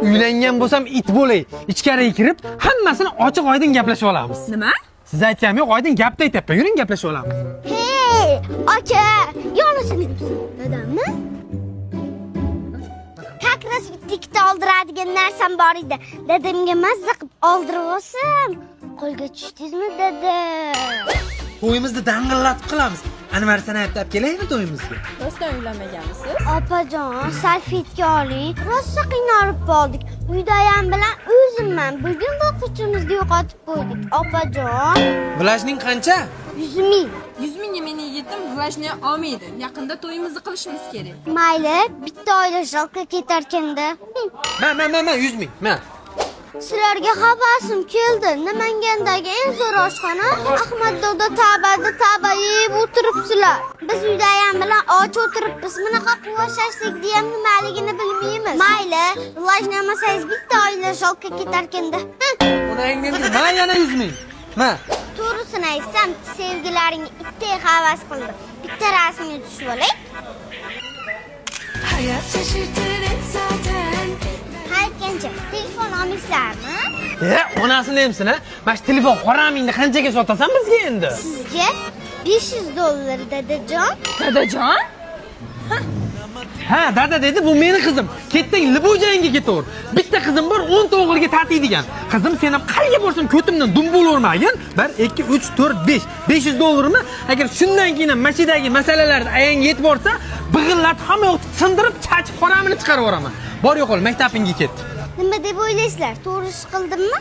uylangan bo'lsam it bo'lay. Ichkariga kirib, hammasini ochiq-oydin gaplashib olamiz. Nima? Siz aytganim yo'q, oydin gapni aytyapman. Yuring gaplashib olamiz. Hey, aka, yonishini dadammi? Kakras bittikda oldiradigan narsam bor edi. Dadamga mazza qilib oldirib olsam, qo'lga tushdingizmi, dada? To'yimizni dang'illatib qilamiz. Anvar sanayapti, olib kelaymi to'yimizga? Rostdan uylanmaganmisiz? Opajon, salfetga oling. Rosa qiynalib qoldik. Uydayam bilan o'zimman. Bugun boquvchimizni yo'qotib qo'ydik. Opajon, Vlajning qancha? 100 ming. 100 mingga mening yigitim vlajniy olmaydi. Yaqinda to'yimizni qilishimiz kerak. Mayli, bitta oila shalqa ketarkanda. Ma, 100 ming. Ma. Sizlarga xabarim keldi. Namangandagi eng zo'r oshxona Ahmad Dodo taba yeb o'tiribsizlar. Biz uydayam bilan och o'tiribmiz. Bunaqa quvvashashlikni ham nimaligini bilmaymiz. Mayli, rivojlanmasangiz bitta oila shalqa ketarkanda. Onangning ma yana 100 ming. Ma. To'g'risini aytsam, sevgilaringga itday havas qildim. Bitta rasmga tushib olay. Hayat şaşırtır hep zaten. Qaytgancha telefon olmaysizlarmi? Onasini emsin, ha? Mana shu telefon qoramingni qanchaga sotasan bizga endi? Sizga $500 dadajon. Dadajon? Ha, dada dedi, bu meni qizim. Ketding, libojangga ketaver. Bitta qizim bor, 10 ta o'g'ilga tatiydigan. Qizim sen ham qayerga borsam ko'timdan dum bo'lavermagin. 1 2 3 4 5. $500 mi? Agar shundan keyin mashinadagi masalalarni ayang yetib borsa, big'illatib hamma yoqni sindirib, chachib qoramini chiqarib yuboraman. Bor yo'qol, maktabingga ket. Nima deb o'ylaysizlar? To'g'ri ish qildimmi?